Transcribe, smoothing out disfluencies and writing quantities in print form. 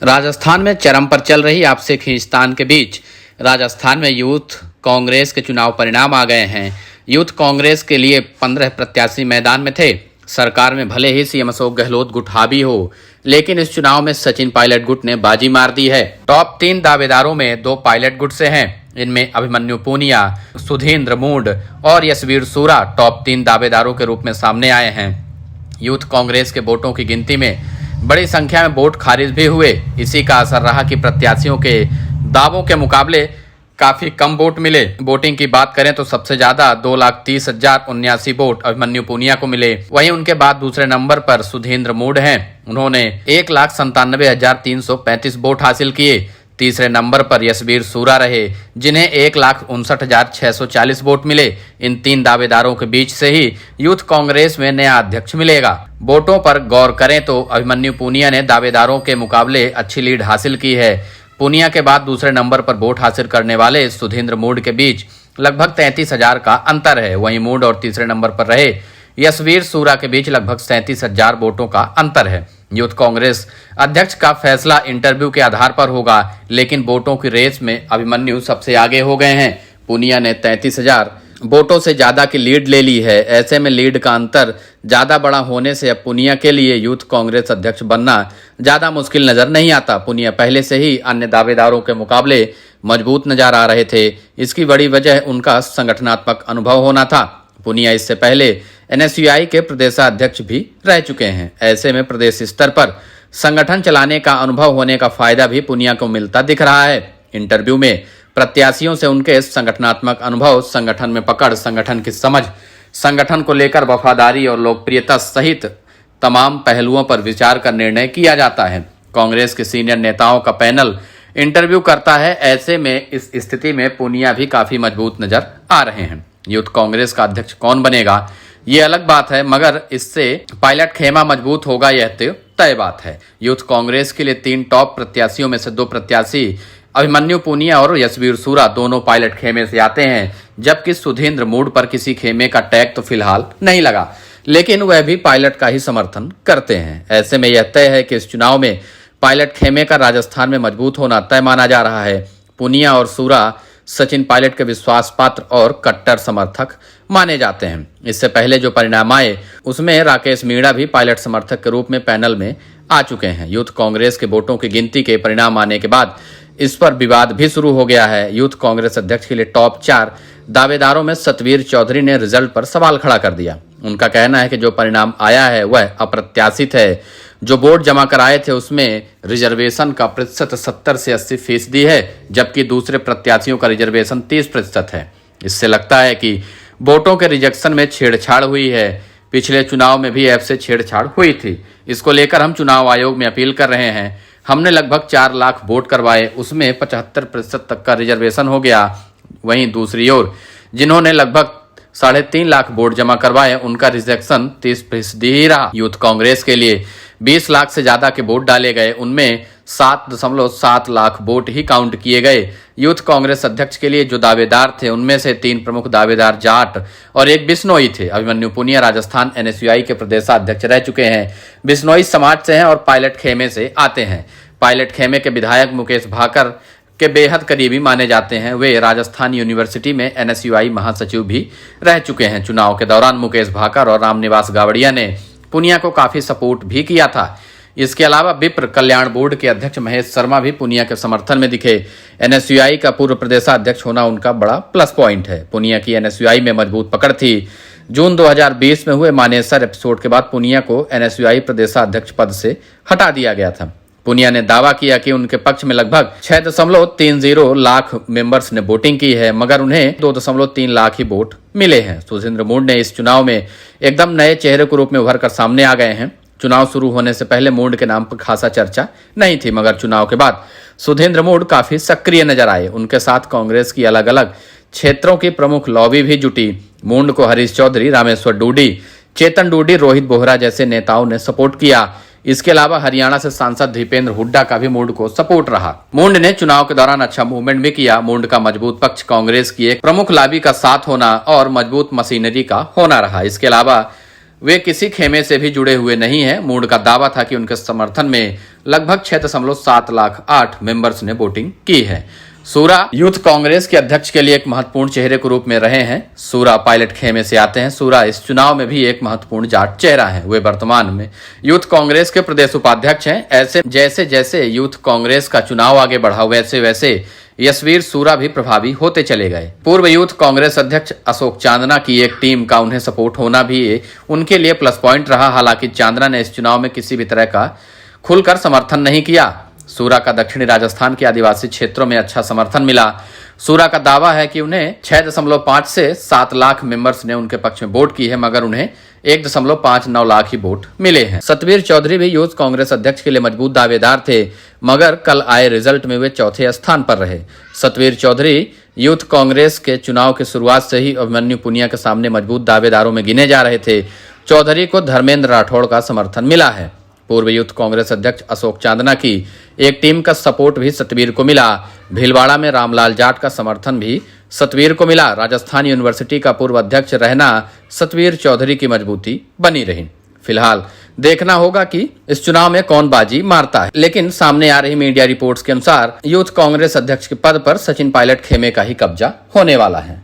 राजस्थान में चरम पर चल रही आपसी खींचतान के बीच राजस्थान में यूथ कांग्रेस के चुनाव परिणाम आ गए हैं। यूथ कांग्रेस के लिए 15 प्रत्याशी मैदान में थे। सरकार में भले ही सीएम अशोक गहलोत गुट हावी हो, लेकिन इस चुनाव में सचिन पायलट गुट ने बाजी मार दी है। टॉप 3 दावेदारों में 2 पायलट गुट से हैं। इनमें अभिमन्यु पूनिया, सुधींद्र मूड और यशवीर सूरा टॉप 3 दावेदारों के रूप में सामने आए हैं। यूथ कांग्रेस के वोटों की गिनती में बड़ी संख्या में वोट खारिज भी हुए। इसी का असर रहा कि प्रत्याशियों के दावों के मुकाबले काफी कम वोट मिले। वोटिंग की बात करें तो सबसे ज्यादा 2,30,079 वोट अभिमन्यु पूनिया को मिले। वहीं उनके बाद दूसरे नंबर पर सुधींद्र मूड हैं। उन्होंने 1,97,335 वोट हासिल किए। तीसरे नंबर पर यशवीर सूरा रहे, जिन्हें 1,59,640 वोट मिले। इन 3 दावेदारों के बीच से ही यूथ कांग्रेस में नया अध्यक्ष मिलेगा। वोटों पर गौर करें तो अभिमन्यु पूनिया ने दावेदारों के मुकाबले अच्छी लीड हासिल की है। पूनिया के बाद दूसरे नंबर पर वोट हासिल करने वाले सुधींद्र मूड के बीच लगभग 33,000 का अंतर है। वहीं मूड और तीसरे नंबर पर रहे यशवीर सूरा के बीच लगभग 37,000 वोटों का अंतर है। यूथ कांग्रेस अध्यक्ष का फैसला इंटरव्यू के आधार पर होगा, लेकिन वोटों की रेस में अभिमन्यु सबसे आगे हो गए हैं। पूनिया ने 33,000 वोटों से ज्यादा की लीड ले ली है। ऐसे में लीड का अंतर ज्यादा बड़ा होने से अब पूनिया के लिए यूथ कांग्रेस अध्यक्ष बनना ज्यादा मुश्किल नजर नहीं आता। पूनिया पहले से ही अन्य दावेदारों के मुकाबले मजबूत नजर आ रहे थे। इसकी बड़ी वजह उनका संगठनात्मक अनुभव होना था। पूनिया इससे पहले एनएसयूआई के प्रदेशाध्यक्ष भी रह चुके हैं। ऐसे में प्रदेश स्तर पर संगठन चलाने का अनुभव होने का फायदा भी पूनिया को मिलता दिख रहा है। इंटरव्यू में प्रत्याशियों से उनके संगठनात्मक अनुभव, संगठन में पकड़, संगठन की समझ, संगठन को लेकर वफादारी और लोकप्रियता सहित तमाम पहलुओं पर विचार कर निर्णय किया जाता है। कांग्रेस के सीनियर नेताओं का पैनल इंटरव्यू करता है। ऐसे में इस स्थिति में पूनिया भी काफी मजबूत नजर आ रहे हैं। यूथ कांग्रेस का अध्यक्ष कौन बनेगा ये अलग बात है, मगर इससे पायलट खेमा मजबूत होगा यह तो तय बात है। यूथ कांग्रेस के लिए 3 टॉप प्रत्याशियों में से 2 प्रत्याशी अभिमन्यु पूनिया और यशवीर सूरा दोनों पायलट खेमे से आते हैं, जबकि सुधींद्र मूड पर किसी खेमे का टैग तो फिलहाल नहीं लगा, लेकिन वह भी पायलट का ही समर्थन करते हैं। ऐसे में यह तय है कि इस चुनाव में पायलट खेमे का राजस्थान में मजबूत होना तय माना जा रहा है। पूनिया और सूरा सचिन पायलट के विश्वास पात्र और कट्टर समर्थक माने जाते हैं। इससे पहले जो परिणाम आए उसमें राकेश मीणा भी पायलट समर्थक के रूप में पैनल में आ चुके हैं। यूथ कांग्रेस के वोटों की गिनती के परिणाम आने के बाद इस पर विवाद भी शुरू हो गया है। यूथ कांग्रेस अध्यक्ष के लिए टॉप 4 दावेदारों में सतवीर चौधरी ने रिजल्ट पर सवाल खड़ा कर दिया। उनका कहना है कि जो परिणाम आया है वह अप्रत्याशित है। जो वोट जमा कराए थे उसमें रिजर्वेशन का प्रतिशत 70 से 80% है, जबकि दूसरे प्रत्याशियों का रिजर्वेशन 30% है। इससे लगता है कि वोटों के रिजेक्शन में छेड़छाड़ हुई है। पिछले चुनाव में भी ऐसे छेड़छाड़ हुई थी। इसको लेकर हम चुनाव आयोग में अपील कर रहे हैं। हमने लगभग 4 लाख वोट करवाए, उसमें 75% तक का रिजर्वेशन हो गया। वहीं दूसरी ओर जिन्होंने लगभग 3.5 लाख वोट जमा करवाए उनका रिजेक्शन 30% ही रहा। यूथ कांग्रेस के लिए 20 लाख से ज्यादा के वोट डाले गए, उनमें 7.7 लाख वोट ही काउंट किए गए। यूथ कांग्रेस अध्यक्ष के लिए जो दावेदार थे उनमें से 3 प्रमुख दावेदार जाट और एक बिश्नोई थे। अभिमन्यु पूनिया राजस्थान एनएसयूआई के प्रदेशाध्यक्ष रह चुके हैं। बिश्नोई समाज से हैं और पायलट खेमे से आते हैं। पायलट खेमे के विधायक मुकेश भाकर के बेहद करीबी माने जाते हैं। वे राजस्थान यूनिवर्सिटी में एनएसयूआई महासचिव भी रह चुके हैं। चुनाव के दौरान मुकेश भाकर और रामनिवास गावड़िया ने पूनिया को काफी सपोर्ट भी किया था। इसके अलावा विप्र कल्याण बोर्ड के अध्यक्ष महेश शर्मा भी पूनिया के समर्थन में दिखे। एनएसयूआई का पूर्व प्रदेशाध्यक्ष होना उनका बड़ा प्लस पॉइंट है। पूनिया की एनएसयूआई में मजबूत पकड़ थी। जून 2020 में हुए मानेसर एपिसोड के बाद पूनिया को एनएसयूआई प्रदेशाध्यक्ष पद से हटा दिया गया था। पूनिया ने दावा किया कि उनके पक्ष में लगभग 6.30 लाख मेंबर्स ने वोटिंग की है, मगर उन्हें 2.3 लाख ही वोट मिले हैं। सुधींद्र मूड ने इस चुनाव में एकदम नए चेहरे के रूप में उभर कर सामने आ गए हैं। चुनाव शुरू होने से पहले मूड के नाम पर खासा चर्चा नहीं थी, मगर चुनाव के बाद सुधींद्र मूड काफी सक्रिय नजर आए। उनके साथ कांग्रेस की अलग अलग क्षेत्रों की प्रमुख लॉबी भी जुटी। मूड को हरीश चौधरी, रामेश्वर डूडी, चेतन डूडी, रोहित बोहरा जैसे नेताओं ने सपोर्ट किया। इसके अलावा हरियाणा से सांसद दीपेंद्र हुड्डा का भी मूड को सपोर्ट रहा। मूड ने चुनाव के दौरान अच्छा मूवमेंट भी किया। मूड का मजबूत पक्ष कांग्रेस की एक प्रमुख लॉबी का साथ होना और मजबूत मशीनरी का होना रहा। इसके अलावा वे किसी खेमे से भी जुड़े हुए नहीं हैं। मूड का दावा था कि उनके समर्थन में लगभग 6.7 लाख 8 मेंबर्स ने वोटिंग की है। सूरा यूथ कांग्रेस के अध्यक्ष के लिए एक महत्वपूर्ण चेहरे के रूप में रहे हैं। सूरा पायलट खेमे से आते हैं। सूरा इस चुनाव में भी एक महत्वपूर्ण जाट चेहरा है। वे वर्तमान में यूथ कांग्रेस के प्रदेश उपाध्यक्ष हैं। ऐसे जैसे जैसे यूथ कांग्रेस का चुनाव आगे बढ़ा वैसे वैसे यशवीर सूरा भी प्रभावी होते चले गए। पूर्व यूथ कांग्रेस अध्यक्ष अशोक चांदना की एक टीम का उन्हें सपोर्ट होना भी उनके लिए प्लस पॉइंट रहा। हालांकि चांदना ने इस चुनाव में किसी भी तरह का खुलकर समर्थन नहीं किया। सूरा का दक्षिणी राजस्थान के आदिवासी क्षेत्रों में अच्छा समर्थन मिला। सूरा का दावा है कि उन्हें 6.5 से 7 लाख मेंबर्स ने उनके पक्ष में वोट की है, मगर उन्हें 1.59 लाख ही वोट मिले हैं। सतवीर चौधरी भी यूथ कांग्रेस अध्यक्ष के लिए मजबूत दावेदार थे, मगर कल आए रिजल्ट में वे चौथे स्थान पर रहे। सतवीर चौधरी यूथ कांग्रेस के चुनाव की शुरुआत से ही अभिमन्यु पुनिया के सामने मजबूत दावेदारों में गिने जा रहे थे। चौधरी को धर्मेंद्र राठौड़ का समर्थन मिला है। पूर्व यूथ कांग्रेस अध्यक्ष अशोक चांदना की एक टीम का सपोर्ट भी सतवीर को मिला। भीलवाड़ा में रामलाल जाट का समर्थन भी सतवीर को मिला। राजस्थान यूनिवर्सिटी का पूर्व अध्यक्ष रहना सतवीर चौधरी की मजबूती बनी रही। फिलहाल देखना होगा कि इस चुनाव में कौन बाजी मारता है, लेकिन सामने आ रही मीडिया रिपोर्ट्स के अनुसार यूथ कांग्रेस अध्यक्ष के पद पर सचिन पायलट खेमे का ही कब्जा होने वाला है।